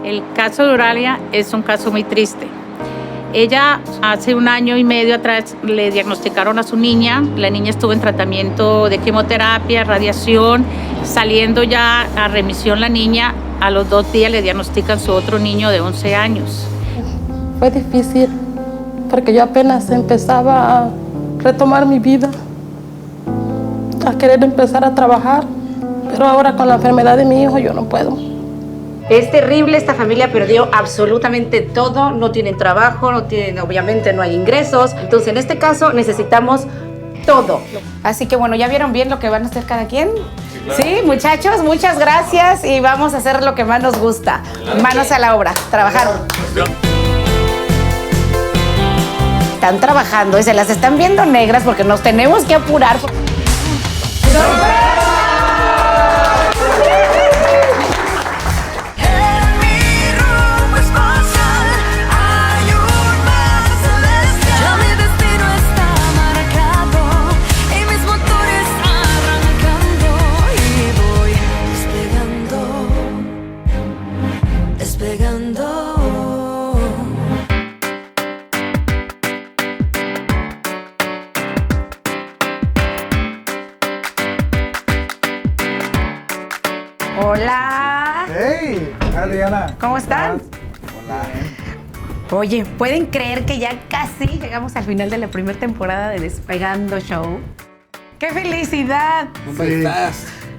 El caso de Oralia es un caso muy triste. Ella hace 1 año y medio atrás le diagnosticaron a su niña. La niña estuvo en tratamiento de quimioterapia, radiación, saliendo ya a remisión la niña. A los 2 días le diagnostican su otro niño de 11 años. Fue difícil porque yo apenas empezaba a retomar mi vida, a querer empezar a trabajar, pero ahora con la enfermedad de mi hijo yo no puedo. Es terrible, esta familia perdió absolutamente todo, no tienen trabajo, obviamente no hay ingresos, entonces en este caso necesitamos todo. Así que bueno, ¿ya vieron bien lo que van a hacer cada quien? Sí, claro. Sí, muchachos, muchas gracias y vamos a hacer lo que más nos gusta. Manos a la obra, trabajar. Están trabajando y se las están viendo negras porque nos tenemos que apurar. Hola. Hey, Adriana. ¿Cómo están? Hola. Oye, ¿pueden creer que ya casi llegamos al final de la primera temporada de Despegando Show? ¡Qué felicidad! Sí.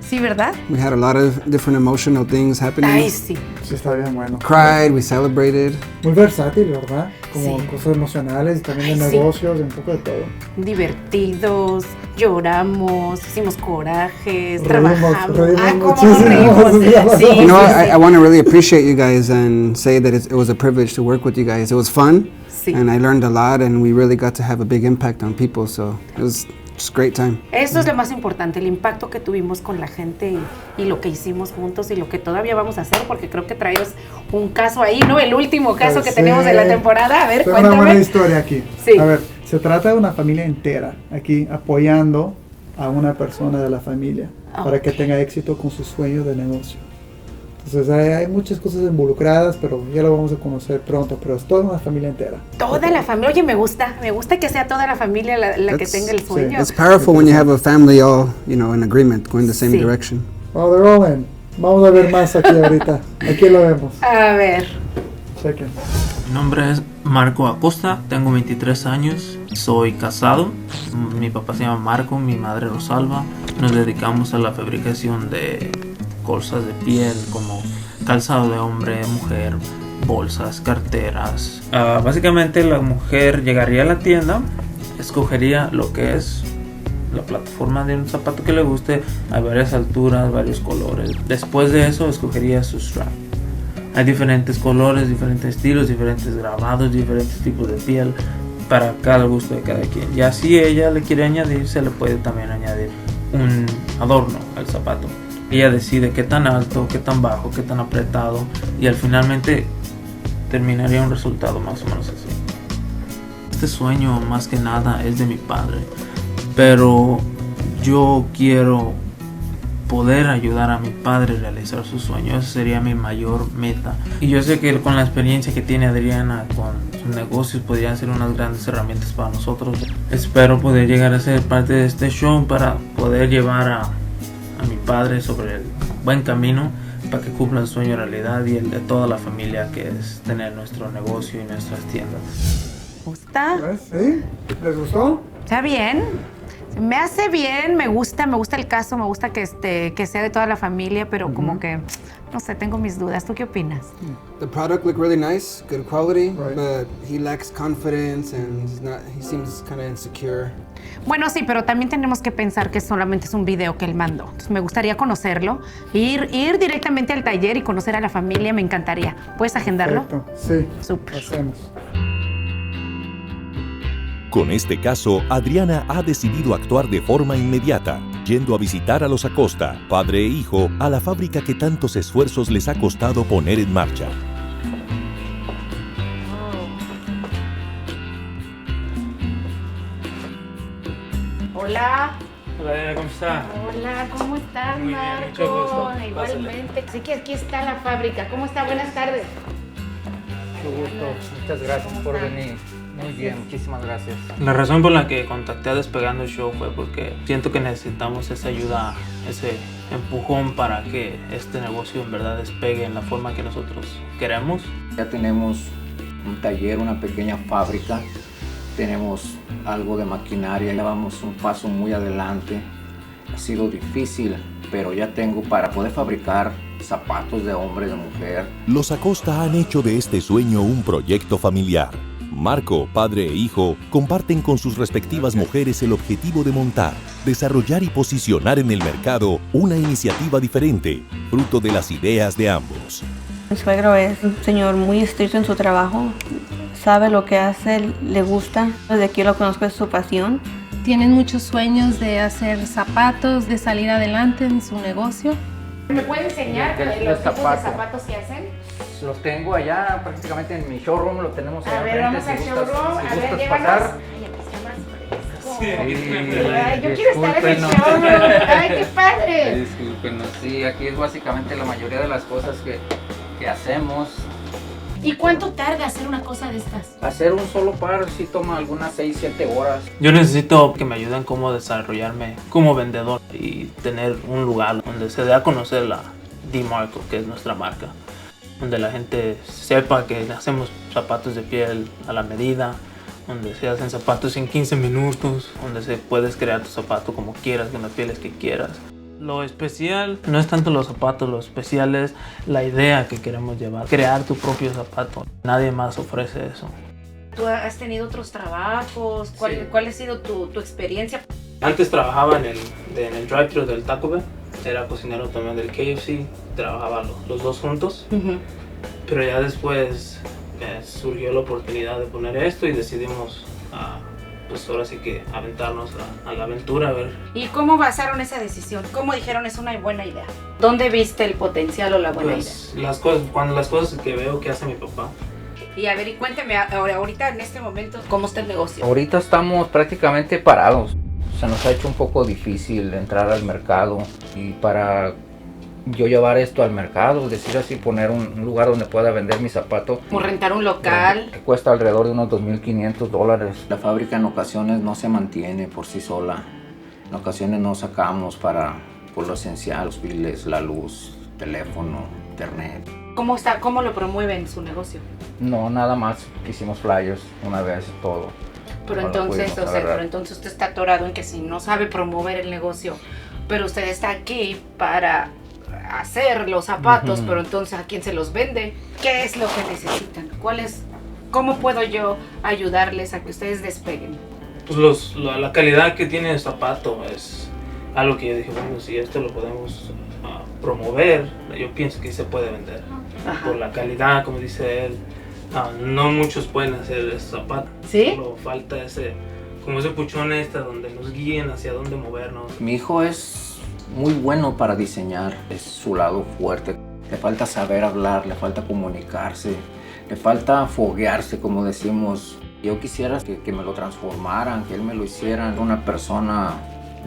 Sí, ¿verdad? We had a lot of different emotional things happening. Ay, sí. Sí, está bien bueno. Cried, we celebrated. Muy versátil, ¿verdad? Como Sí. cosas emocionales y también de Ay, sí. negocios, de un poco de todo. Divertidos, lloramos, hicimos corajes, Reímos, trabajamos. reímos ¿Cómo nos reímos? muchísimo. Sí, You know, sí, I sí. want to really appreciate you guys and say that it was a privilege to work with you guys. It was fun, Sí. and I learned a lot, and we really got to have a big impact on people. So it was just a great time. Eso es lo más importante, el impacto que tuvimos con la gente y lo que hicimos juntos y lo que todavía vamos a hacer, porque creo que traes un caso ahí, ¿no? El último caso que Sí. tenemos de la temporada. A ver, Tengo una buena cuéntame. historia aquí. Sí. A ver, se trata de una familia entera aquí apoyando a una persona de la familia para que tenga éxito con su sueño de negocio. Entonces hay muchas cosas involucradas, pero ya lo vamos a conocer pronto, pero es toda una familia entera. Toda la familia, oye, me gusta que sea toda la familia la que That's- tenga el sueño. It's powerful when you have a family all, in agreement, going the same Sí. direction. Oh, they're all in. Vamos a ver más aquí ahorita. Aquí lo vemos. A ver, Chequen. Mi nombre es Marco Acosta, tengo 23 años, soy casado, mi papá se llama Marco, mi madre Rosalba, nos dedicamos a la fabricación de cosas de piel como calzado de hombre, mujer, bolsas, carteras. Básicamente la mujer llegaría a la tienda, escogería lo que es la plataforma de un zapato que le guste, hay varias alturas, varios colores. Después de eso escogería su strap. Hay diferentes colores, diferentes estilos, diferentes grabados, diferentes tipos de piel para cada gusto de cada quien. Y si ella le quiere añadir, se le puede también añadir un adorno al zapato. Ella decide qué tan alto, qué tan bajo, qué tan apretado y al finalmente terminaría un resultado más o menos así. Este sueño más que nada es de mi padre, pero yo quiero poder ayudar a mi padre a realizar su sueño. Esa sería mi mayor meta. Y yo sé que con la experiencia que tiene Adriana con sus negocios podrían ser unas grandes herramientas para nosotros. Espero poder llegar a ser parte de este show para poder llevar a mi padre sobre el buen camino para que cumpla el sueño en realidad y el de toda la familia, que es tener nuestro negocio y nuestras tiendas. ¿gusta? ¿Sí? ¿Les gustó? ¿Está bien? Me hace bien, me gusta el caso, me gusta que sea de toda la familia, pero como que, no sé, tengo mis dudas. ¿Tú qué opinas? The product looked really nice, good quality, Right. but he lacks confidence and he seems kind of insecure. Bueno, sí, pero también tenemos que pensar que solamente es un video que él mandó. Entonces, me gustaría conocerlo, ir directamente al taller y conocer a la familia, me encantaría. ¿Puedes agendarlo? Perfecto. Sí. Súper. Hacemos. Con este caso, Adriana ha decidido actuar de forma inmediata, yendo a visitar a los Acosta, padre e hijo, a la fábrica que tantos esfuerzos les ha costado poner en marcha. Hola. Hola, ¿cómo está? Hola, ¿cómo estás, Muy bien, Marco? mucho gusto. Igualmente. Así que aquí está la fábrica. ¿Cómo está? Buenas tardes. Mucho gusto. Muchas gracias ¿Cómo por están? venir. Muy bien, muchísimas gracias. La razón por la que contacté a Despegando Show fue porque siento que necesitamos esa ayuda, ese empujón para que este negocio en verdad despegue en la forma que nosotros queremos. Ya tenemos un taller, una pequeña fábrica, tenemos algo de maquinaria, ya vamos un paso muy adelante. Ha sido difícil, pero ya tengo para poder fabricar zapatos de hombre, de mujer. Los Acosta han hecho de este sueño un proyecto familiar. Marco, padre e hijo, comparten con sus respectivas mujeres el objetivo de montar, desarrollar y posicionar en el mercado una iniciativa diferente, fruto de las ideas de ambos. Mi suegro es un señor muy estricto en su trabajo, sabe lo que hace, le gusta. Desde que yo lo conozco es su pasión. Tienen muchos sueños de hacer zapatos, de salir adelante en su negocio. ¿Me puede enseñar Mira, los tipos de zapato. zapatos que hacen? Los tengo allá prácticamente en mi showroom, lo tenemos allá A ver, enfrente, vamos al si gustas- showroom. si A ver, gustas llévanos. pasar. Ay, aquí está más fresco. Sí, Ay, yo quiero estar en el discúlpenos. showroom. Ay, qué padre. Discúlpenos, sí, aquí es básicamente la mayoría de las cosas que hacemos. ¿Y cuánto tarda hacer una cosa de estas? Hacer un solo par sí toma algunas 6-7 horas. Yo necesito que me ayuden cómo desarrollarme como vendedor y tener un lugar donde se dé a conocer la D-Marco, que es nuestra marca, donde la gente sepa que hacemos zapatos de piel a la medida, donde se hacen zapatos en 15 minutos, donde se puedes crear tu zapato como quieras, con las pieles que quieras. Lo especial no es tanto los zapatos, lo especial es la idea que queremos llevar, crear tu propio zapato. Nadie más ofrece eso. ¿Tú has tenido otros trabajos? ¿Cuál, Sí. cuál ha sido tu experiencia? Antes trabajaba en el drive-thru del Taco Bell, era cocinero también del KFC, trabajaba los dos juntos, pero ya después surgió la oportunidad de poner esto y decidimos, pues ahora sí que aventarnos a la aventura, a ver. ¿Y cómo basaron esa decisión? ¿Cómo dijeron es una buena idea? ¿Dónde viste el potencial o la buena Pues las cosas que veo que hace mi papá. idea? Y a ver, y cuénteme ahorita en este momento, ¿cómo está el negocio? Ahorita estamos prácticamente parados. Se nos ha hecho un poco difícil entrar al mercado y para yo llevar esto al mercado, decir así, poner un lugar donde pueda vender mi zapato. Como rentar un local. Que cuesta alrededor de unos $2,500. La fábrica en ocasiones no se mantiene por sí sola. En ocasiones no sacamos por lo esencial, los biles, la luz, teléfono, internet. ¿Cómo lo promueven su negocio? No, nada más que hicimos flyers una vez, todo. Pero No lo entonces, pudimos agarrar. pero entonces usted está atorado en que si no sabe promover el negocio, pero usted está aquí para hacer los zapatos, Ujú. pero entonces ¿a quién se los vende? ¿Qué es lo que necesitan? ¿Cómo puedo yo ayudarles a que ustedes despeguen? Pues la calidad que tiene el zapato es algo que yo dije, bueno, si esto lo podemos promover, yo pienso que se puede vender. Ajá. Por la calidad, como dice él, no muchos pueden hacer ese zapato. ¿Sí? Solo falta ese puchón donde nos guíen hacia dónde movernos. Mi hijo es muy bueno para diseñar, es su lado fuerte. Le falta saber hablar, le falta comunicarse, le falta foguearse, como decimos. Yo quisiera que me lo transformaran, que él me lo hiciera una persona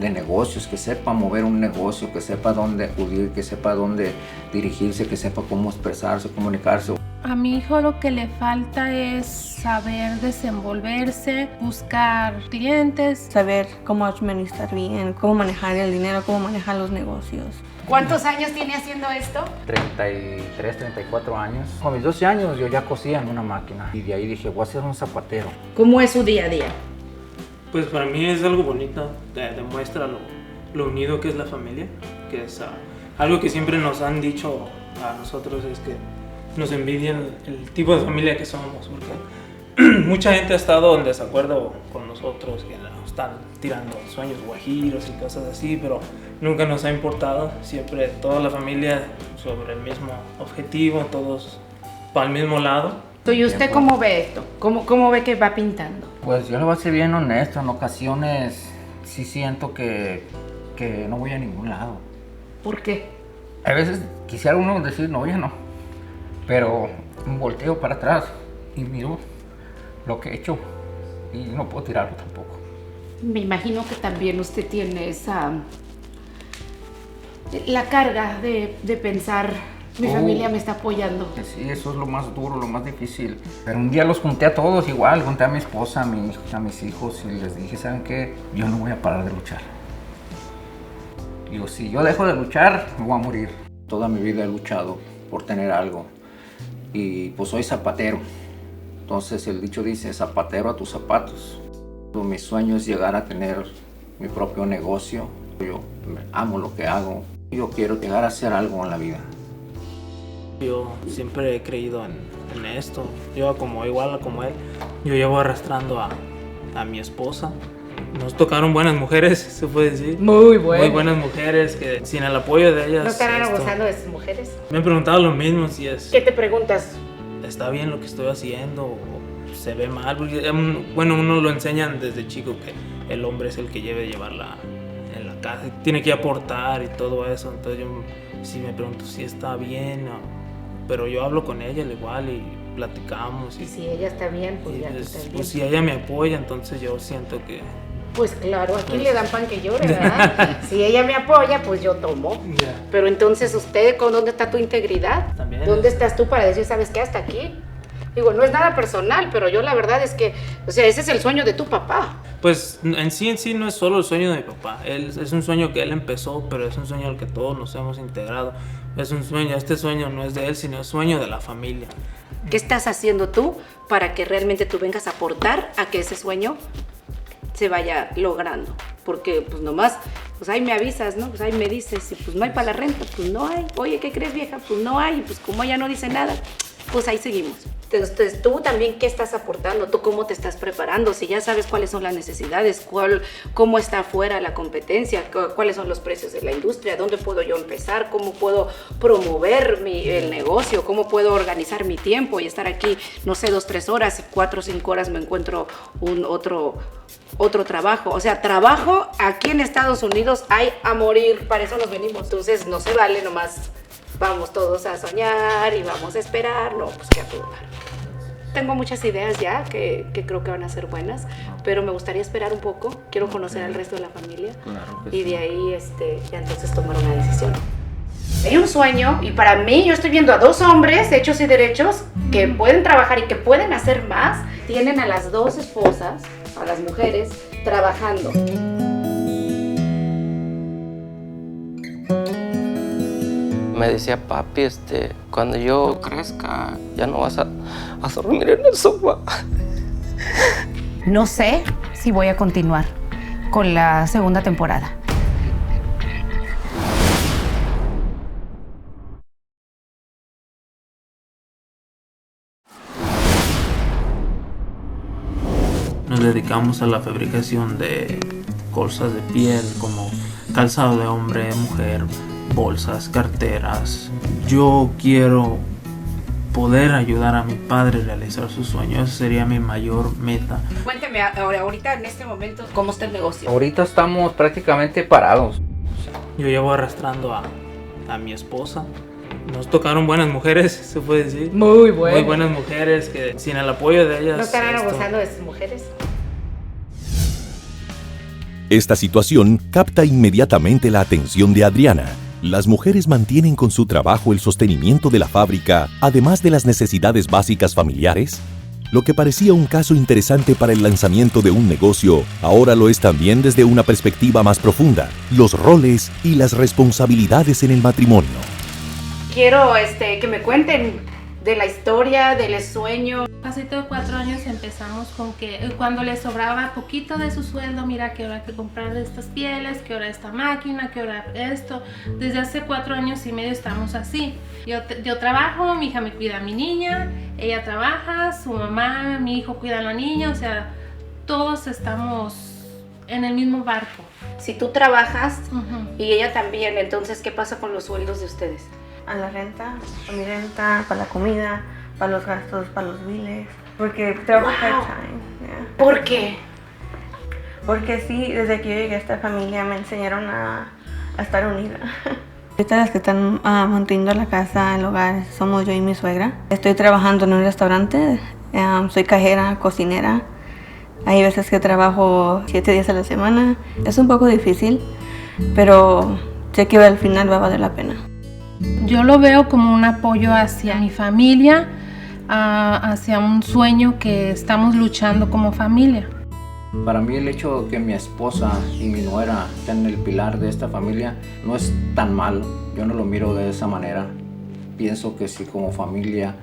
de negocios, que sepa mover un negocio, que sepa dónde acudir, que sepa dónde dirigirse, que sepa cómo expresarse, comunicarse. A mi hijo lo que le falta es saber desenvolverse, buscar clientes. Saber cómo administrar bien, cómo manejar el dinero, cómo manejar los negocios. ¿Cuántos años tiene haciendo esto? 33, 34 años. Con mis 12 años yo ya cosía en una máquina y de ahí dije, voy a ser un zapatero. ¿Cómo es su día a día? Pues para mí es algo bonito, demuestra lo unido que es la familia, que es algo que siempre nos han dicho a nosotros, es que nos envidian el tipo de familia que somos, porque mucha gente ha estado en desacuerdo con nosotros, que nos están tirando sueños guajiros y cosas así, pero nunca nos ha importado, siempre toda la familia sobre el mismo objetivo, todos para el mismo lado. ¿Y usted cómo ve esto? ¿Cómo ve que va pintando? Pues yo le voy a ser bien honesto, en ocasiones sí siento que no voy a ningún lado. ¿Por qué? A veces quisiera uno decir, no, ya no. Pero volteo para atrás y miro lo que he hecho y no puedo tirarlo tampoco. Me imagino que también usted tiene la carga de pensar, mi familia me está apoyando. Sí, eso es lo más duro, lo más difícil. Pero un día los junté a todos igual, junté a mi esposa, a mis hijos y les dije, ¿saben qué? Yo no voy a parar de luchar. Digo, si yo dejo de luchar, me voy a morir. Toda mi vida he luchado por tener algo y pues soy zapatero. Entonces el dicho dice, zapatero a tus zapatos. Mi sueño es llegar a tener mi propio negocio. Yo amo lo que hago. Yo quiero llegar a hacer algo en la vida. Yo siempre he creído en esto. Yo igual como él, yo llevo arrastrando a mi esposa. Nos tocaron buenas mujeres, se puede decir. Muy buenas mujeres que sin el apoyo de ellas... ¿No estarán abusando de sus mujeres? Me han preguntado lo mismo, si es... ¿Qué te preguntas? ¿Está bien lo que estoy haciendo o se ve mal? Porque, bueno, uno lo enseñan desde chico que el hombre es el que debe llevarla en la casa. Tiene que aportar y todo eso. Entonces yo sí me pregunto si está bien pero yo hablo con ella al igual y platicamos. Y si ella está bien, pues ya está bien. Pues si ella me apoya, entonces yo siento que... Pues claro, aquí le dan pan que llore, ¿verdad? Si ella me apoya, pues yo tomo. Yeah. Pero entonces usted, ¿dónde está tu integridad? También ¿Dónde estás tú para decir, sabes qué, hasta aquí? Digo, no es nada personal, pero yo la verdad es que, o sea, ese es el sueño de tu papá. Pues en sí no es solo el sueño de mi papá. Es un sueño que él empezó, pero es un sueño al que todos nos hemos integrado. Es un sueño, este sueño no es de él, sino el sueño de la familia. ¿Qué estás haciendo tú para que realmente tú vengas a aportar a que ese sueño se vaya logrando? Porque pues nomás, pues ahí me avisas, ¿no? Pues ahí me dices, y pues no hay para la renta, pues no hay. Oye, ¿qué crees, vieja? Pues no hay, y pues como ella no dice nada, pues ahí seguimos. Entonces, tú también, ¿qué estás aportando? ¿Tú cómo te estás preparando? Si ya sabes cuáles son las necesidades, cómo está afuera la competencia, cuáles son los precios de la industria, dónde puedo yo empezar, cómo puedo promover el negocio, cómo puedo organizar mi tiempo y estar aquí, no sé, 2, 3 horas, 4 o 5 horas me encuentro otro trabajo. O sea, trabajo aquí en Estados Unidos hay a morir, para eso nos venimos. Entonces, no se vale nomás... Vamos todos a soñar y vamos a esperar, no, pues que a todo dar. Tengo muchas ideas ya que creo que van a ser buenas, pero me gustaría esperar un poco, quiero conocer al resto de la familia. Claro que y de ahí ya entonces tomar una decisión. Hay un sueño y para mí yo estoy viendo a 2 hombres hechos y derechos que pueden trabajar y que pueden hacer más. Tienen a las 2 esposas, a las mujeres, trabajando. Me decía, papi, cuando yo crezca, ya no vas a dormir en el sofá. No sé si voy a continuar con la segunda temporada. Nos dedicamos a la fabricación de cosas de piel como calzado de hombre, mujer, bolsas, carteras. Yo quiero poder ayudar a mi padre a realizar sus sueños. Esa sería mi mayor meta. Cuénteme ahorita en este momento cómo está el negocio. Ahorita estamos prácticamente parados. Yo llevo arrastrando a mi esposa. Nos tocaron buenas mujeres, se puede decir. Muy buenas. Muy buenas mujeres que sin el apoyo de ellas... ¿No estarán abusando de sus mujeres? Esta situación capta inmediatamente la atención de Adriana. Las mujeres mantienen con su trabajo el sostenimiento de la fábrica, además de las necesidades básicas familiares. Lo que parecía un caso interesante para el lanzamiento de un negocio, ahora lo es también desde una perspectiva más profunda, los roles y las responsabilidades en el matrimonio. Quiero que me cuenten de la historia, del sueño. Hace 4 años empezamos con que cuando le sobraba poquito de su sueldo, mira que ahora hay que comprar estas pieles, que ahora esta máquina, que ahora esto. Desde hace 4 años y medio estamos así. Yo trabajo, mi hija me cuida a mi niña, ella trabaja, su mamá, mi hijo cuida a la niña, o sea, todos estamos en el mismo barco. Si tú trabajas y ella también, entonces, ¿qué pasa con los sueldos de ustedes? A la renta, a mi renta, para la comida, para los gastos, para los biles. Porque trabajo part-time. Yeah. ¿Por qué? Porque sí, desde que yo llegué a esta familia me enseñaron a estar unida. Ahorita las que están manteniendo la casa, el hogar, somos yo y mi suegra. Estoy trabajando en un restaurante, soy cajera, cocinera. Hay veces que trabajo 7 días a la semana. Es un poco difícil, pero sé que al final va a valer la pena. Yo lo veo como un apoyo hacia mi familia, hacia un sueño que estamos luchando como familia. Para mí el hecho de que mi esposa y mi nuera sean el pilar de esta familia no es tan malo. Yo no lo miro de esa manera. Pienso que si como familia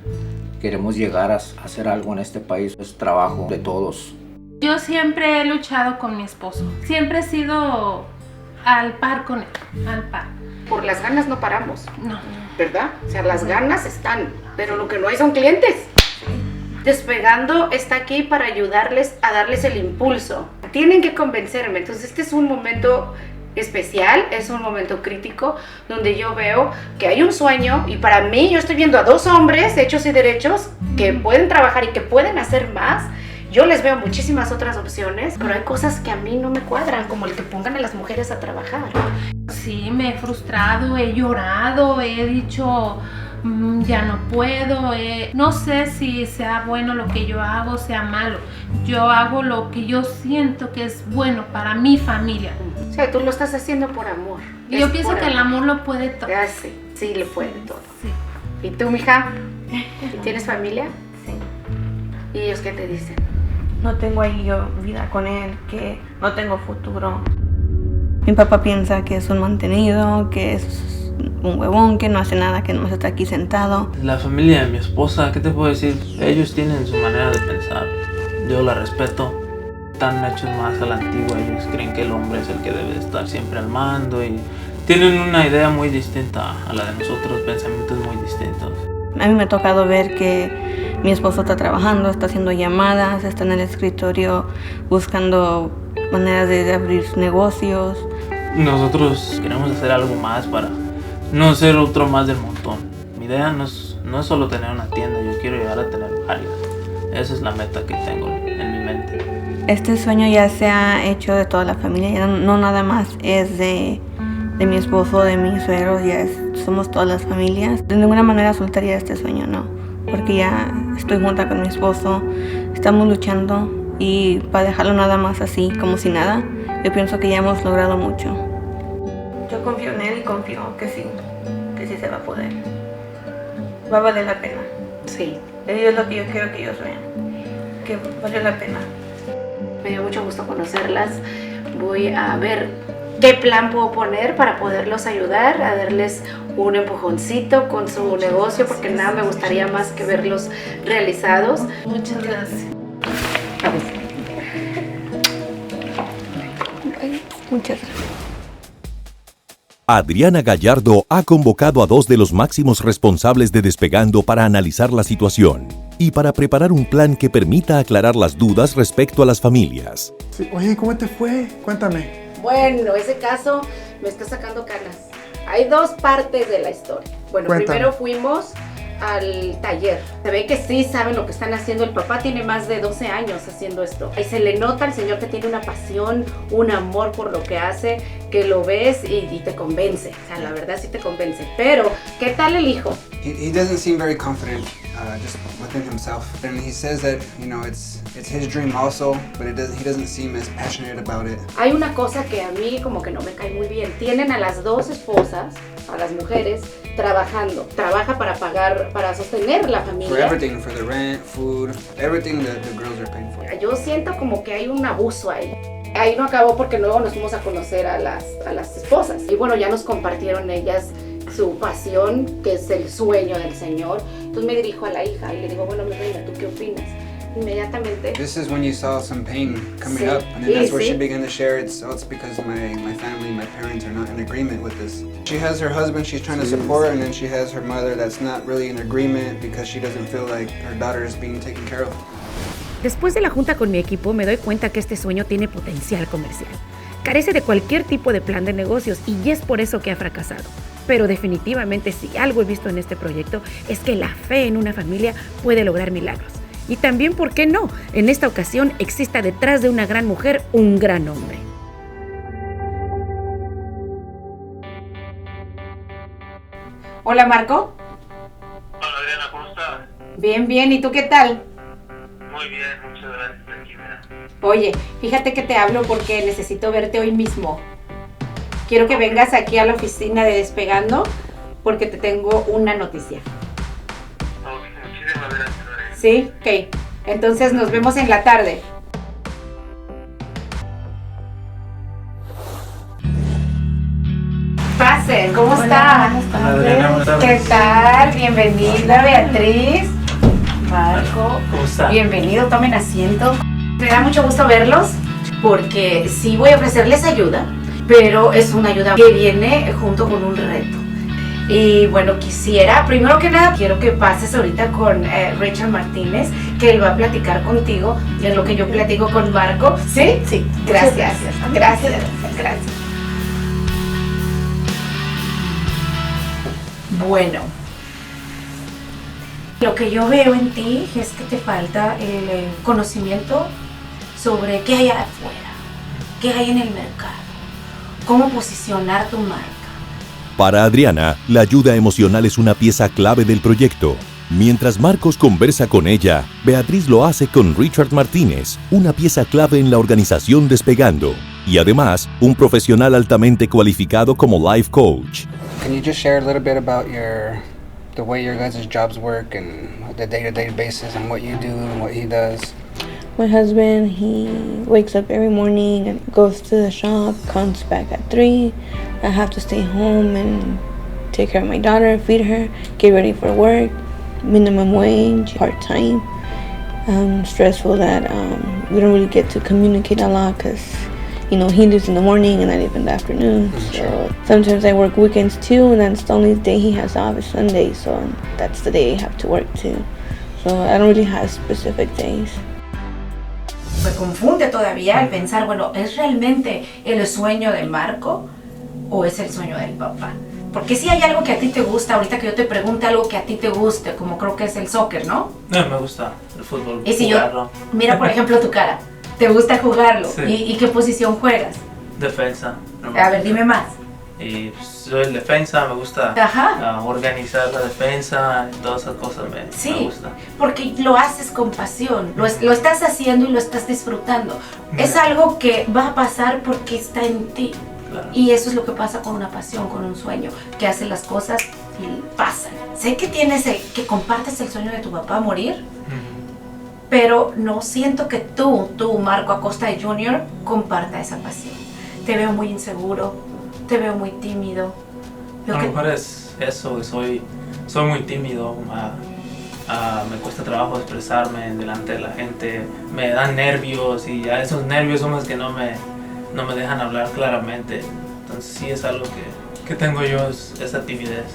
queremos llegar a hacer algo en este país, es trabajo de todos. Yo siempre he luchado con mi esposo. Siempre he sido al par con él, al par. Por las ganas no paramos. No. ¿Verdad? O sea, las ganas están, pero lo que no hay son clientes. Despegando está aquí para ayudarles a darles el impulso. Tienen que convencerme. Entonces este es un momento especial, es un momento crítico donde yo veo que hay un sueño y para mí yo estoy viendo a 2 hombres hechos y derechos que pueden trabajar y que pueden hacer más. Yo les veo muchísimas otras opciones, pero hay cosas que a mí no me cuadran, como el que pongan a las mujeres a trabajar. Sí, me he frustrado, he llorado, he dicho ya no puedo, no sé si sea bueno lo que yo hago, sea malo. Yo hago lo que yo siento que es bueno para mi familia. O sea, tú lo estás haciendo por amor. Y yo pienso que el amor lo puede todo. Sí, sí, lo puede todo. Sí. ¿Y tú, mija? ¿Tienes familia? Sí. ¿Y ellos qué te dicen? No tengo ahí yo vida con él, que no tengo futuro. Mi papá piensa que es un mantenido, que es un huevón, que no hace nada, que nomás está aquí sentado. La familia de mi esposa, ¿qué te puedo decir? Ellos tienen su manera de pensar. Yo la respeto. Están hechos más a la antigua. Ellos creen que el hombre es el que debe estar siempre al mando y tienen una idea muy distinta a la de nosotros, pensamientos muy distintos. A mí me ha tocado ver que mi esposo está trabajando, está haciendo llamadas, está en el escritorio buscando maneras de abrir negocios. Nosotros queremos hacer algo más para no ser otro más del montón. Mi idea no es solo tener una tienda, yo quiero llegar a tener varias. Esa es la meta que tengo en mi mente. Este sueño ya se ha hecho de toda la familia, ya no nada más es de mi esposo, de mis suegros, somos todas las familias. De ninguna manera soltaría este sueño, no, porque ya estoy junta con mi esposo, estamos luchando y para dejarlo nada más así, como si nada, yo pienso que ya hemos logrado mucho. Yo confío en él y confío que sí se va a poder. Va a valer la pena. Sí. Eso es lo que yo quiero que ellos vean, que vale la pena. Me dio mucho gusto conocerlas. Voy a ver qué plan puedo poner para poderlos ayudar, a darles un empujoncito con su negocio, porque nada me gustaría más que verlos realizados. Muchas gracias. Muchas gracias. Adriana Gallardo ha convocado a 2 de los máximos responsables de Despegando para analizar la situación y para preparar un plan que permita aclarar las dudas respecto a las familias. Sí. Oye, ¿cómo te fue? Cuéntame. Bueno, ese caso me está sacando canas. Hay 2 partes de la historia. Bueno, Cuéntame. Primero fuimos al taller. Se ve que sí saben lo que están haciendo. El papá tiene más de 12 años haciendo esto. Y se le nota al señor que tiene una pasión, un amor por lo que hace, que lo ves y te convence. O sea, la verdad sí te convence. Pero, ¿qué tal el hijo? He doesn't seem very confident just within himself. And he says that, you know, it's his dream also, but he doesn't seem as passionate about it. Hay una cosa que a mí como que no me cae muy bien. Tienen a las 2 esposas, a las mujeres, trabajando. Trabaja para pagar, para sostener la familia. For everything, for the rent, food, everything that the girls are paying for. Yo siento como que hay un abuso ahí. Ahí no acabó porque luego nos fuimos a conocer a las esposas. Y bueno, ya nos compartieron ellas su pasión, que es el sueño del Señor. Entonces me dirijo a la hija y le digo, bueno, mi reina, ¿tú qué opinas? Inmediatamente. This is when you saw some pain coming up, and then that's where she began to share it's because my family, my parents are not in agreement with this. She has her husband she's trying to support, and then she has her mother that's not really in agreement because she doesn't feel like her daughter is being taken care of. Después de la junta con mi equipo me doy cuenta que este sueño tiene potencial comercial. Carece de cualquier tipo de plan de negocios y es por eso que ha fracasado. Pero definitivamente si algo he visto en este proyecto es que la fe en una familia puede lograr milagros. Y también, ¿por qué no? En esta ocasión exista detrás de una gran mujer un gran hombre. Hola, Marco. Hola, Adriana, ¿cómo estás? Bien, bien. ¿Y tú qué tal? Muy bien, muchas gracias. Aquí, mira. Oye, fíjate que te hablo porque necesito verte hoy mismo. Quiero que vengas aquí a la oficina de Despegando porque te tengo una noticia. Muchísimas gracias. ¿Sí? Ok. Entonces nos vemos en la tarde. Pasen, ¿cómo está? ¿Qué tal? Bienvenida, Beatriz. Marco. ¿Cómo está? Bienvenido, tomen asiento. Me da mucho gusto verlos porque sí voy a ofrecerles ayuda, pero es una ayuda que viene junto con un reto. Y bueno, quisiera, primero que nada, quiero que pases ahorita con Richard Martínez, que él va a platicar contigo de lo que yo platico con Marco. ¿Sí? Sí. Gracias. Gracias. Bueno, lo que yo veo en ti es que te falta el conocimiento sobre qué hay afuera, qué hay en el mercado, cómo posicionar tu marca. Para Adriana, la ayuda emocional es una pieza clave del proyecto. Mientras Marcos conversa con ella, Beatriz lo hace con Richard Martínez, una pieza clave en la organización Despegando, y además, un profesional altamente cualificado como life coach. Can you just share a little bit about the way your guys' jobs work and the day-to-day basis and what you do and what he does? My husband, he wakes up every morning and goes to the shop, comes back at 3. I have to stay home and take care of my daughter, feed her, get ready for work, minimum wage, part-time. Stressful that we don't really get to communicate a lot because, you know, he lives in the morning and I live in the afternoon. So sometimes I work weekends too, and that's the only day he has off is Sunday. So that's the day I have to work too. So I don't really have specific days. Me confunde todavía al pensar, bueno, ¿es realmente el sueño de Marco o es el sueño del papá? Porque si hay algo que a ti te gusta, ahorita que yo te pregunte algo que a ti te guste, como creo que es el soccer, ¿no? No, me gusta el fútbol. Y si jugarlo. Mira por ejemplo tu cara, ¿te gusta jugarlo? Sí. ¿Y qué posición juegas? Defensa. A ver, dime más. Y pues, soy defensa, me gusta organizar la defensa, todas esas cosas me gusta. Porque lo haces con pasión, lo estás haciendo y lo estás disfrutando. Es algo que va a pasar porque está en ti. Claro. Y eso es lo que pasa con una pasión, con un sueño, que haces las cosas y pasan. Sé que que compartes el sueño de tu papá morir, pero no siento que tú, Marco Acosta Jr., comparta esa pasión. Te veo muy inseguro, te veo muy tímido. A lo mejor es eso, soy muy tímido, me cuesta trabajo expresarme delante de la gente, me dan nervios y a esos nervios son los que no me dejan hablar claramente. Entonces sí es algo que tengo yo, esa timidez.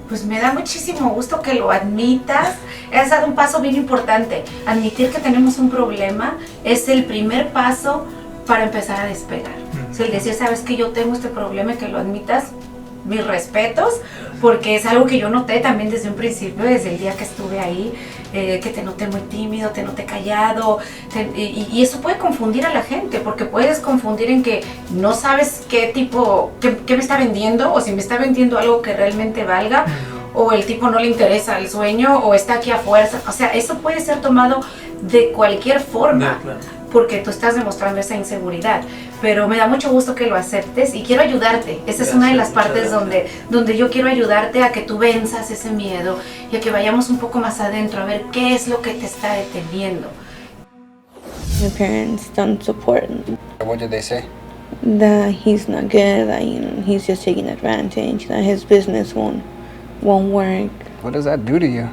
Pues me da muchísimo gusto que lo admitas. Es un paso bien importante. Admitir que tenemos un problema es el primer paso para empezar a despegar. O sea, el decir, sabes que yo tengo este problema y que lo admitas, mis respetos, porque es algo que yo noté también desde un principio, desde el día que estuve ahí, que te noté muy tímido, te noté callado, y eso puede confundir a la gente, porque puedes confundir en que no sabes qué me está vendiendo, o si me está vendiendo algo que realmente valga, o el tipo no le interesa el sueño, o está aquí a fuerza. O sea, eso puede ser tomado de cualquier forma. Claro. Porque tú estás demostrando esa inseguridad, pero me da mucho gusto que lo aceptes y quiero ayudarte. Esa es una de las partes donde yo quiero ayudarte a que tú venzas ese miedo y a que vayamos un poco más adentro a ver qué es lo que te está deteniendo. My parents don't support him. What did they say? That he's not good, that he's just taking advantage, that his business won't work. What does that do to you?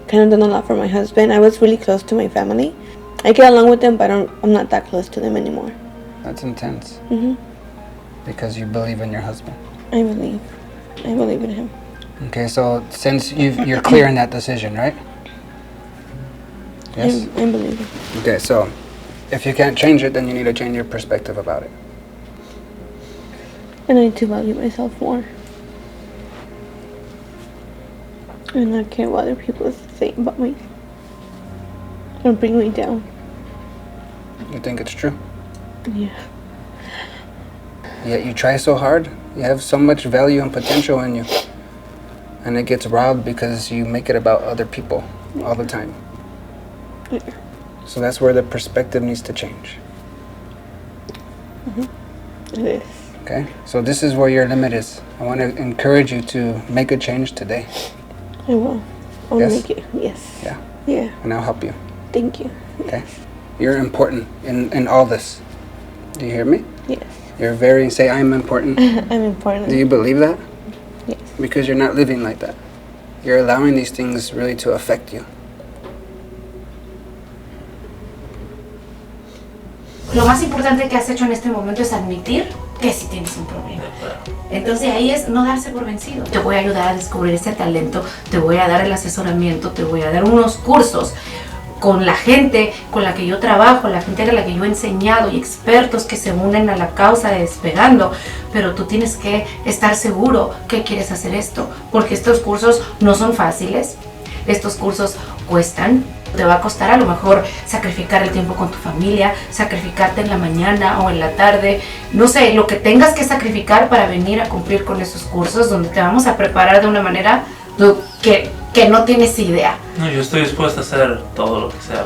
Kind of done a lot for my husband. I was really close to my family. I get along with them, but I'm not that close to them anymore. That's intense. Mm-hmm. Because you believe in your husband. I believe in him. Okay, so since you're clear in that decision, right? Yes? I believe it. Okay, so if you can't change it, then you need to change your perspective about it. And I need to value myself more. And not care what other people say about me. Don't bring me down. You think it's true? Yeah. Yet you try so hard. You have so much value and potential in you. And it gets robbed because you make it about other people all the time. Yeah. So that's where the perspective needs to change. It is. Okay? So this is where your limit is. I want to encourage you to make a change today. I will. I'll Yes? make it. Yes. Yeah. Yeah. And I'll help you. Thank you. Okay? You're important in all this. Do you hear me? Yes. You're very, say, I'm important. I'm important. Do you believe that? Yes. Because you're not living like that. You're allowing these things really to affect you. Lo más importante que has hecho en este momento es admitir que sí tienes un problema. Entonces ahí es no darse por vencido. Te voy a ayudar a descubrir ese talento, te voy a dar el asesoramiento, te voy a dar unos cursos con la gente con la que yo trabajo, la gente a la que yo he enseñado y expertos que se unen a la causa de Despegando, pero tú tienes que estar seguro que quieres hacer esto, porque estos cursos no son fáciles, estos cursos cuestan, te va a costar a lo mejor sacrificar el tiempo con tu familia, sacrificarte en la mañana o en la tarde, no sé, lo que tengas que sacrificar para venir a cumplir con esos cursos donde te vamos a preparar de una manera que no tienes idea. No, yo estoy dispuesto a hacer todo lo que sea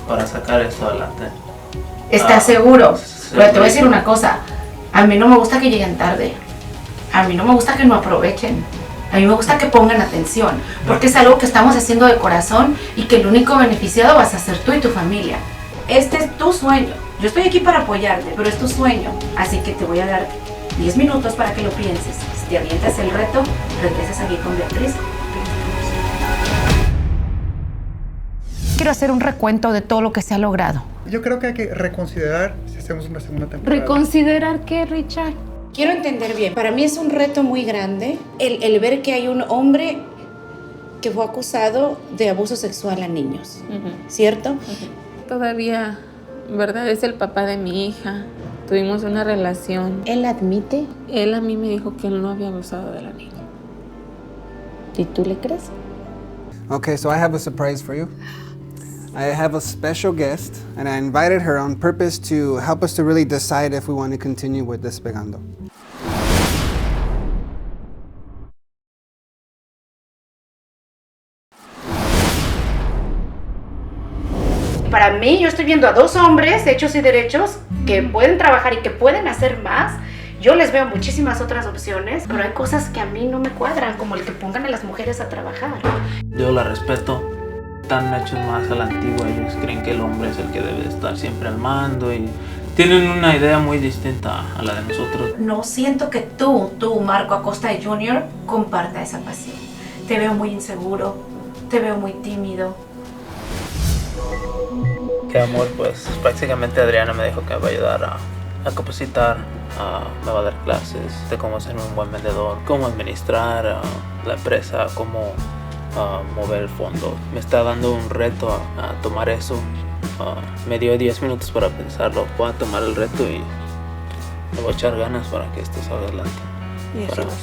para sacar esto adelante. ¿Estás seguro? Pero te voy a decir una cosa, a mí no me gusta que lleguen tarde, a mí no me gusta que no aprovechen, a mí me gusta que pongan atención, porque es algo que estamos haciendo de corazón y que el único beneficiado vas a ser tú y tu familia. Este es tu sueño, yo estoy aquí para apoyarte, pero es tu sueño, así que te voy a dar 10 minutos para que lo pienses. Si te avientas el reto, regresas aquí con Beatriz. Quiero hacer un recuento de todo lo que se ha logrado. Yo creo que hay que reconsiderar si hacemos una segunda temporada. ¿Reconsiderar qué, Richard? Quiero entender bien, para mí es un reto muy grande el ver que hay un hombre que fue acusado de abuso sexual a niños, ¿cierto? Todavía, ¿verdad? Es el papá de mi hija. Tuvimos una relación. ¿Él admite? Él a mí me dijo que él no había abusado de la niña. ¿Y tú le crees? Okay, so I have a surprise for you. I have a special guest, and I invited her on purpose to help us to really decide if we want to continue with Despegando. Para mí, yo estoy viendo a dos hombres hechos y derechos que pueden trabajar y que pueden hacer más. Yo les veo muchísimas otras opciones, pero hay cosas que a mí no me cuadran, como el que pongan a las mujeres a trabajar. Yo la respeto. Están hechos más a la antigua. Ellos creen que el hombre es el que debe estar siempre al mando y tienen una idea muy distinta a la de nosotros. No siento que tú, Marco Acosta Jr., comparta esa pasión. Te veo muy inseguro, te veo muy tímido. Qué amor, pues prácticamente Adriana me dijo que me va a ayudar a capacitar, me va a dar clases de cómo ser un buen vendedor, cómo administrar la empresa, cómo mover el fondo. Me está dando un reto a tomar eso. Me dio 10 minutos para pensarlo. Voy a tomar el reto y le voy a echar ganas para que esto salga adelante.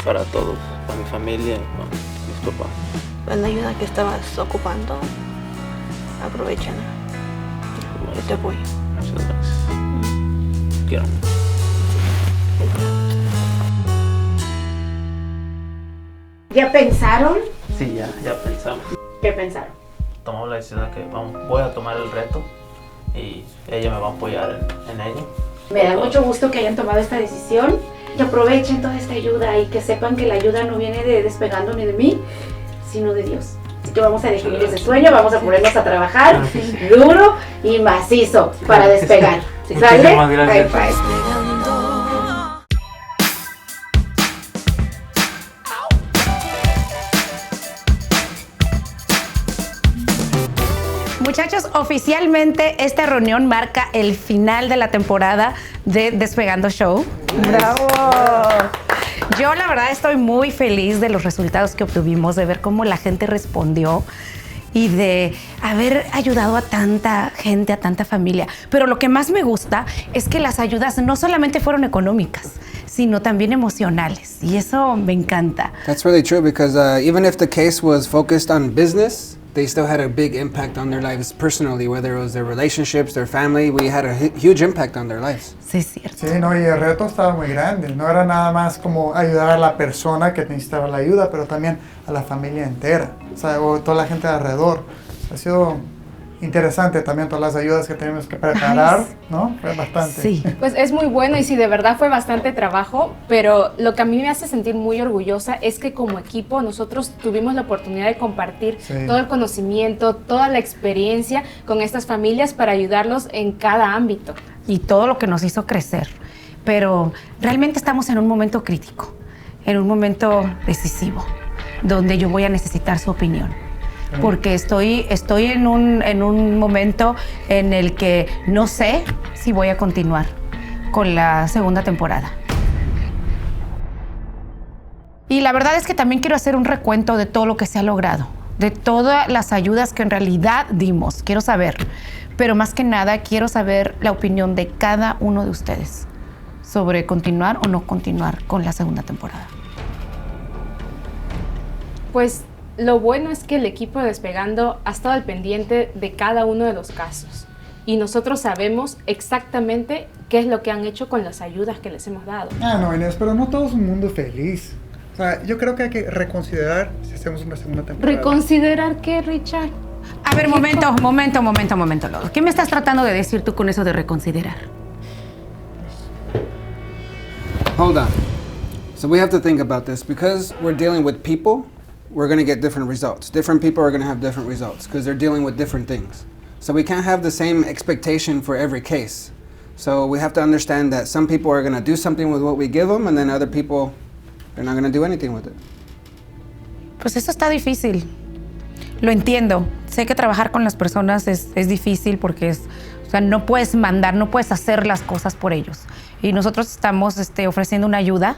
Para todos, para mi familia y para mis papás. La ayuda que estabas ocupando, aprovechala. Yo te apoyo. Muchas gracias. Quiero. ¿Ya pensaron? Sí, ya pensamos. ¿Qué pensaron? Tomamos la decisión de que voy a tomar el reto y ella me va a apoyar en ello. Me da mucho gusto que hayan tomado esta decisión y aprovechen toda esta ayuda y que sepan que la ayuda no viene de Despegando ni de mí, sino de Dios. Así que vamos a definir ese sueño, vamos a ponernos a trabajar duro y macizo para despegar. ¿Sale? Muchísimas gracias. Bye, bye. Muchachos, oficialmente esta reunión marca el final de la temporada de Despegando Show. ¡Bravo! Yo la verdad estoy muy feliz de los resultados que obtuvimos, de ver cómo la gente respondió y de haber ayudado a tanta gente, a tanta familia. Pero lo que más me gusta es que las ayudas no solamente fueron económicas, sino también emocionales. Y eso me encanta. That's really true because even if the case was focused on business, they still had a big impact on their lives personally, whether it was their relationships, their family. We had a huge impact on their lives. Sí, es cierto. Sí, no, y el reto estaba muy grande. No era nada más como ayudar a la persona que necesitaba la ayuda, pero también a la familia entera, o sea, o toda la gente de alrededor. Ha sido interesante también todas las ayudas que tenemos que preparar, ¿no? Fue bastante. Sí. Pues es muy bueno y sí, de verdad fue bastante trabajo, pero lo que a mí me hace sentir muy orgullosa es que como equipo nosotros tuvimos la oportunidad de compartir todo el conocimiento, toda la experiencia con estas familias para ayudarlos en cada ámbito. Y todo lo que nos hizo crecer. Pero realmente estamos en un momento crítico, en un momento decisivo, donde yo voy a necesitar su opinión. Porque estoy en un momento en el que no sé si voy a continuar con la segunda temporada. Y la verdad es que también quiero hacer un recuento de todo lo que se ha logrado, de todas las ayudas que en realidad dimos. Quiero saber, pero más que nada quiero saber la opinión de cada uno de ustedes sobre continuar o no continuar con la segunda temporada. Pues lo bueno es que el equipo de Despegando ha estado al pendiente de cada uno de los casos y nosotros sabemos exactamente qué es lo que han hecho con las ayudas que les hemos dado. No, Inés, pero no todo es un mundo feliz. O sea, yo creo que hay que reconsiderar si hacemos una segunda temporada. ¿Reconsiderar qué, Richard? A ver, momento. Lodo. ¿Qué me estás tratando de decir tú con eso de reconsiderar? Hold on. So we have to think about this because we're dealing with people. We're going to get different results. Different people are going to have different results because they're dealing with different things. So we can't have the same expectation for every case. So we have to understand that some people are going to do something with what we give them and then other people, they're not going to do anything with it. Pues eso está difícil. Lo entiendo. Sé que trabajar con las personas es difícil porque o sea, no puedes mandar, no puedes hacer las cosas por ellos. Y nosotros estamos ofreciendo una ayuda,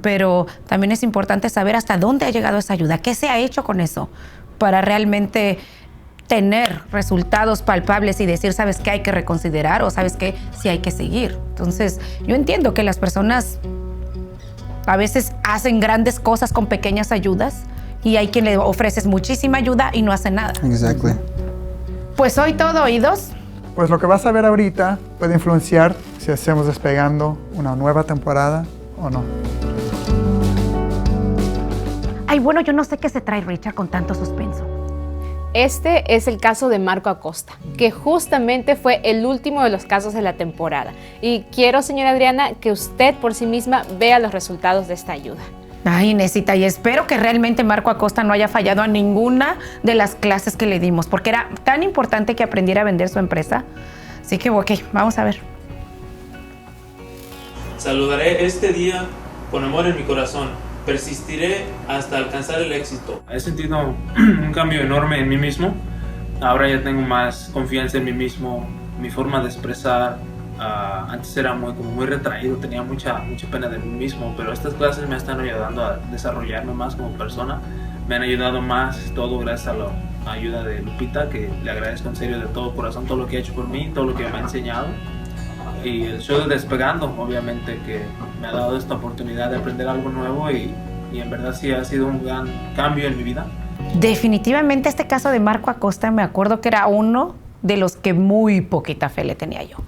pero también es importante saber hasta dónde ha llegado esa ayuda, qué se ha hecho con eso, para realmente tener resultados palpables y decir, ¿sabes qué hay que reconsiderar? O ¿sabes qué sí hay que seguir? Entonces, yo entiendo que las personas a veces hacen grandes cosas con pequeñas ayudas y hay quien le ofreces muchísima ayuda y no hace nada. Exactly. Pues soy todo oídos. Pues lo que vas a ver ahorita puede influenciar si hacemos Despegando una nueva temporada o no. Ay, bueno, yo no sé qué se trae Richard con tanto suspenso. Este es el caso de Marco Acosta, que justamente fue el último de los casos de la temporada. Y quiero, señora Adriana, que usted por sí misma vea los resultados de esta ayuda. Ay, Inesita, y espero que realmente Marco Acosta no haya fallado a ninguna de las clases que le dimos, porque era tan importante que aprendiera a vender su empresa. Así que, ok, vamos a ver. Saludaré este día con amor en mi corazón. Persistiré hasta alcanzar el éxito. He sentido un cambio enorme en mí mismo. Ahora ya tengo más confianza en mí mismo, mi forma de expresar. Antes era muy retraído, tenía mucha pena de mí mismo, pero estas clases me están ayudando a desarrollarme más como persona. Me han ayudado más, todo gracias a la ayuda de Lupita, que le agradezco en serio de todo corazón todo lo que ha hecho por mí, todo lo que me ha enseñado. Y el show de Despegando, obviamente, que me ha dado esta oportunidad de aprender algo nuevo y en verdad sí ha sido un gran cambio en mi vida. Definitivamente este caso de Marco Acosta me acuerdo que era uno de los que muy poquita fe le tenía yo.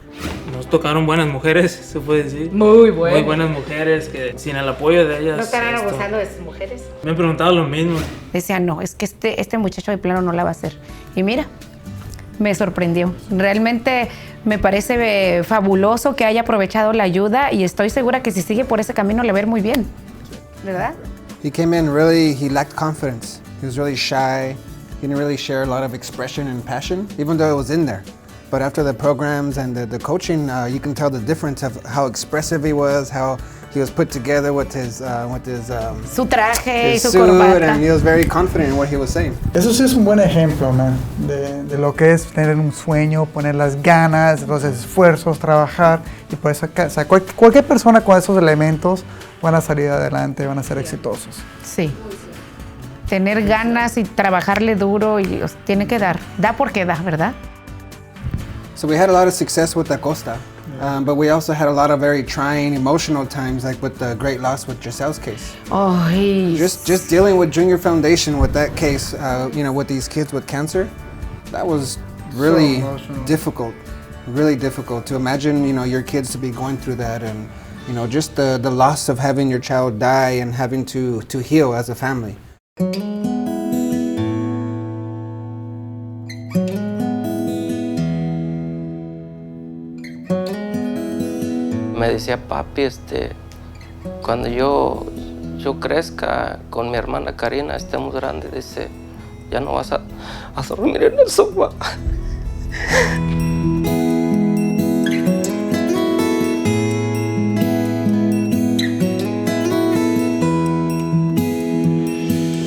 Nos tocaron buenas mujeres, se puede decir. Muy buenas. Muy buenas mujeres que sin el apoyo de ellas... ¿No estarán abusando de sus mujeres? Me han preguntado lo mismo. Decían, no, es que este muchacho de plano no la va a hacer. Y mira, me sorprendió. Realmente me parece fabuloso que haya aprovechado la ayuda y estoy segura que si sigue por ese camino le va a ir muy bien. ¿Verdad? He came in he lacked confidence. He was really shy. He didn't really share a lot of expression and passion, even though it was in there. But after the programs and the coaching, you can tell the difference of how expressive he was, how he was put together with his su traje y su suit, corbata. and he was very confident in what he was saying. Eso sí es un buen ejemplo, man, de lo que es tener un sueño, poner las ganas, los esfuerzos, trabajar y pues cualquier persona con esos elementos van a salir adelante, van a ser exitosos. Sí. Tener ganas y trabajarle duro y tiene que dar. Da porque da, ¿verdad? So we had a lot of success with Acosta, but we also had a lot of very trying, emotional times, like with the great loss with Giselle's case. Oh, just dealing with Junior Foundation with that case, with these kids with cancer, that was really difficult. Really difficult to imagine, your kids to be going through that, and just the loss of having your child die and having to heal as a family. decía, papi, cuando yo crezca con mi hermana Karina, estemos grandes, dice, ya no vas a dormir en el sofá.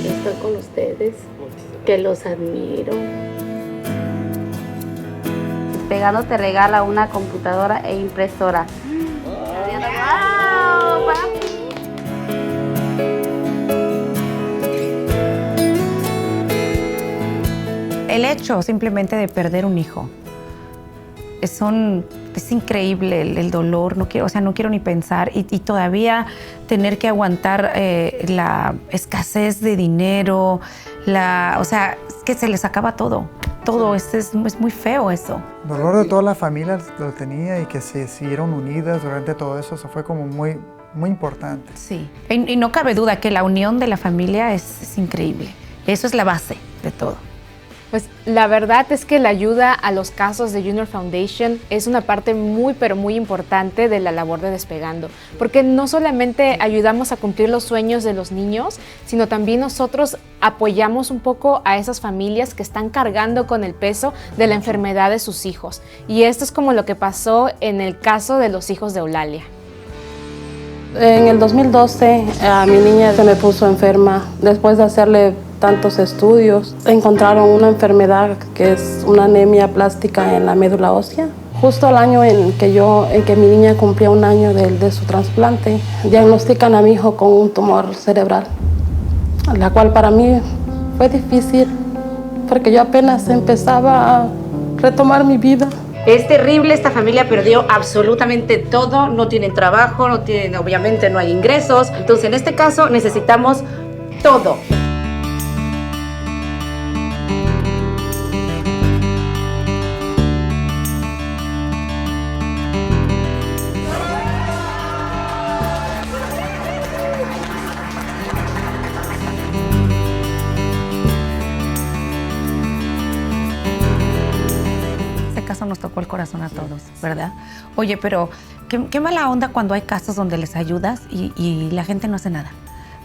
Estoy con ustedes, que los admiro. Despegando te regala una computadora e impresora. ¡Wow, papi! El hecho simplemente de perder un hijo es increíble el dolor, no quiero ni pensar y todavía tener que aguantar la escasez de dinero, es que se les acaba todo, es muy feo eso. El dolor de toda la familia lo tenía y que se siguieron unidas durante todo eso fue como muy, muy importante. Sí, y no cabe duda que la unión de la familia es increíble, eso es la base de todo. Pues la verdad es que la ayuda a los casos de Junior Foundation es una parte muy pero muy importante de la labor de Despegando, porque no solamente ayudamos a cumplir los sueños de los niños, sino también nosotros apoyamos un poco a esas familias que están cargando con el peso de la enfermedad de sus hijos. Y esto es como lo que pasó en el caso de los hijos de Eulalia. En el 2012 a mi niña se me puso enferma. Después de hacerle tantos estudios, encontraron una enfermedad que es una anemia plástica en la médula ósea. Justo al año en que mi niña cumplía un año de su trasplante, diagnostican a mi hijo con un tumor cerebral, la cual para mí fue difícil porque yo apenas empezaba a retomar mi vida. Es terrible, esta familia perdió absolutamente todo, no tienen trabajo, obviamente no hay ingresos, entonces en este caso necesitamos todo. Nos tocó el corazón a todos, ¿verdad? Oye, pero qué mala onda cuando hay casos donde les ayudas y la gente no hace nada.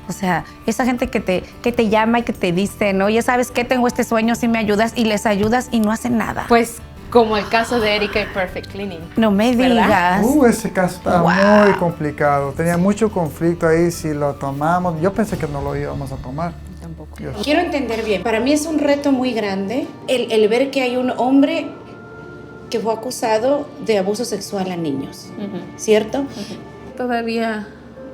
O sea, esa gente que te llama y que te dice, ¿no? Ya sabes que tengo este sueño, si me ayudas, y les ayudas y no hacen nada. Pues como el caso de Erika y Perfect Cleaning. No me digas. Ese caso estaba muy complicado. Tenía mucho conflicto ahí si lo tomamos. Yo pensé que no lo íbamos a tomar. Tampoco. Quiero entender bien. Para mí es un reto muy grande el ver que hay un hombre que fue acusado de abuso sexual a niños, ¿cierto? Todavía,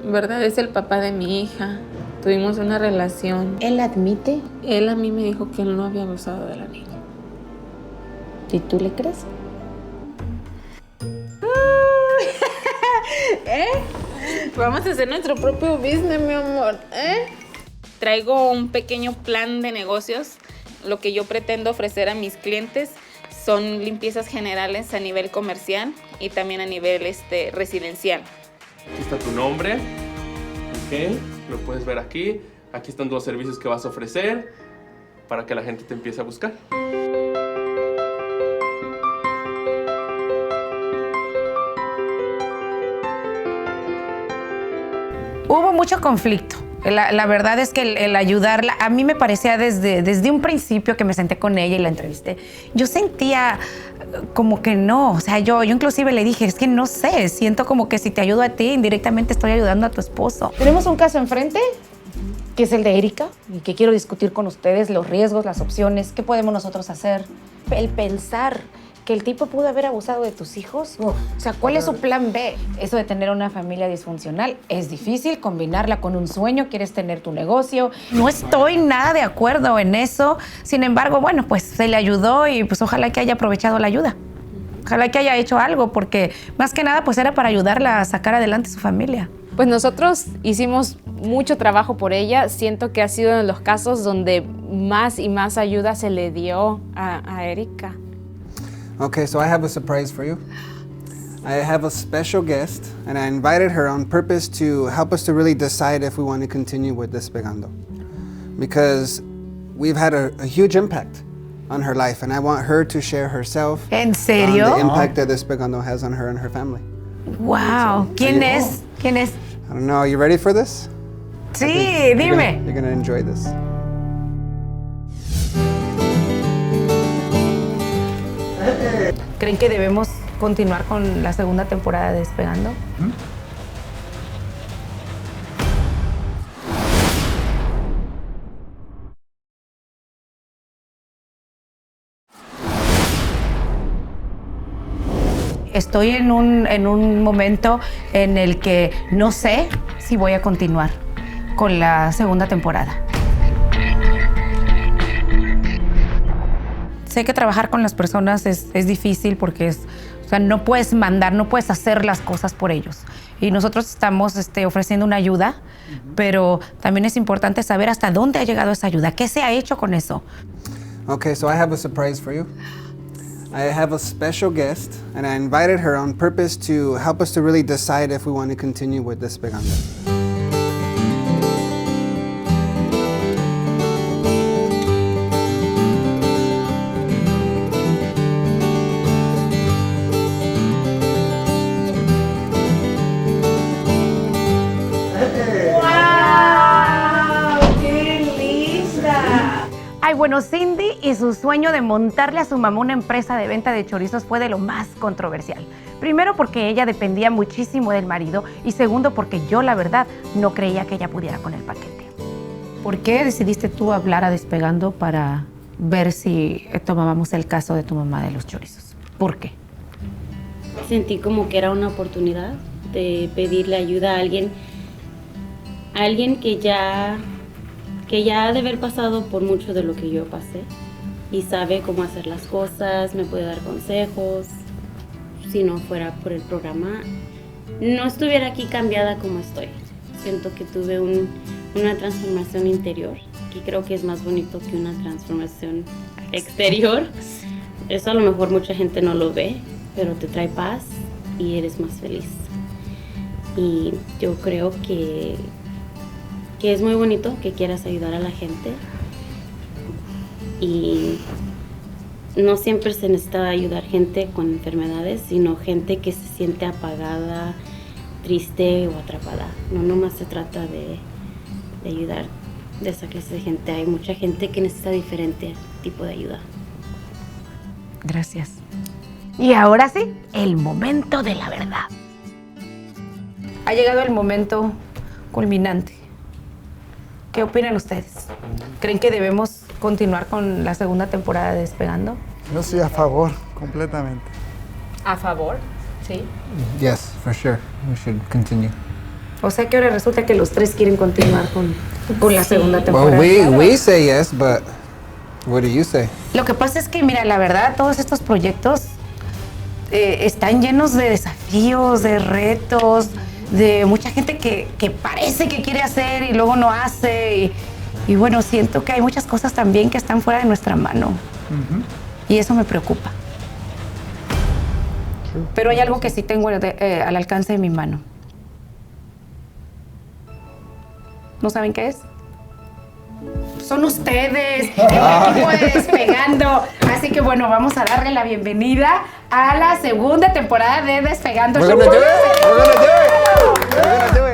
¿verdad? Es el papá de mi hija. Tuvimos una relación. ¿Él admite? Él a mí me dijo que él no había abusado de la niña. ¿Y tú le crees? Vamos a hacer nuestro propio business, mi amor. Traigo un pequeño plan de negocios. Lo que yo pretendo ofrecer a mis clientes son limpiezas generales a nivel comercial y también a nivel residencial. Aquí está tu nombre, ok, lo puedes ver aquí. Aquí están los servicios que vas a ofrecer para que la gente te empiece a buscar. Hubo mucho conflicto. La verdad es que el ayudarla, a mí me parecía desde un principio que me senté con ella y la entrevisté, yo sentía como que no, o sea, yo inclusive le dije, es que no sé, siento como que si te ayudo a ti, indirectamente estoy ayudando a tu esposo. Tenemos un caso enfrente, que es el de Erika, y que quiero discutir con ustedes los riesgos, las opciones, qué podemos nosotros hacer. El pensar que el tipo pudo haber abusado de tus hijos, o sea, ¿cuál es su plan B? Eso de tener una familia disfuncional es difícil, combinarla con un sueño, quieres tener tu negocio. No estoy nada de acuerdo en eso, sin embargo, bueno, pues se le ayudó y pues ojalá que haya aprovechado la ayuda. Ojalá que haya hecho algo, porque más que nada pues era para ayudarla a sacar adelante su familia. Pues nosotros hicimos mucho trabajo por ella. Siento que ha sido uno de los casos donde más y más ayuda se le dio a Erika. Okay, so I have a surprise for you. I have a special guest, and I invited her on purpose to help us to really decide if we want to continue with Despegando. Because we've had a huge impact on her life, and I want her to share herself. ¿En serio? On the impact that Despegando has on her and her family. Wow. ¿Quién es? ¿Quién es? I don't know. Are you ready for this? Sí, dime. You're gonna enjoy this. ¿Creen que debemos continuar con la segunda temporada de Despegando? Estoy en un momento en el que no sé si voy a continuar con la segunda temporada. Sé que trabajar con las personas es difícil porque o sea, no puedes mandar, no puedes hacer las cosas por ellos. Y nosotros estamos ofreciendo una ayuda, pero también es importante saber hasta dónde ha llegado esa ayuda, qué se ha hecho con eso. Okay, so I have a surprise for you. I have a special guest, and I invited her on purpose to help us to really decide if we want to continue with Despegando. Ay, bueno, Cindy y su sueño de montarle a su mamá una empresa de venta de chorizos fue de lo más controversial. Primero porque ella dependía muchísimo del marido y segundo porque yo, la verdad, no creía que ella pudiera con el paquete. ¿Por qué decidiste tú hablar a Despegando para ver si tomábamos el caso de tu mamá de los chorizos? ¿Por qué? Sentí como que era una oportunidad de pedirle ayuda a alguien que ya ha de haber pasado por mucho de lo que yo pasé y sabe cómo hacer las cosas, me puede dar consejos. Si no fuera por el programa, no estuviera aquí cambiada como estoy. Siento que tuve una transformación interior, que creo que es más bonito que una transformación exterior. Eso a lo mejor mucha gente no lo ve, pero te trae paz y eres más feliz. Y yo creo que es muy bonito que quieras ayudar a la gente y no siempre se necesita ayudar gente con enfermedades, sino gente que se siente apagada, triste o atrapada. No nomás se trata de ayudar de esa clase de gente. Hay mucha gente que necesita diferente tipo de ayuda. Gracias. Y ahora sí, el momento de la verdad. Ha llegado el momento culminante. ¿Qué opinan ustedes? ¿Creen que debemos continuar con la segunda temporada de Despegando? Yo soy a favor, completamente. ¿A favor? Sí. Yes, for sure. We should continue. O sea que ahora resulta que los tres quieren continuar con la segunda temporada. Well, we say yes, but what do you say? Lo que pasa es que, mira, la verdad, todos estos proyectos están llenos de desafíos, de retos, de mucha gente que parece que quiere hacer y luego no hace. Y bueno, siento que hay muchas cosas también que están fuera de nuestra mano. Y eso me preocupa. Pero hay algo que sí tengo al alcance de mi mano. ¿No saben qué es? Son ustedes, el equipo de Despegando. Así que bueno, vamos a darle la bienvenida a la segunda temporada de Despegando. We're gonna do it. We're gonna do it. We're gonna do it.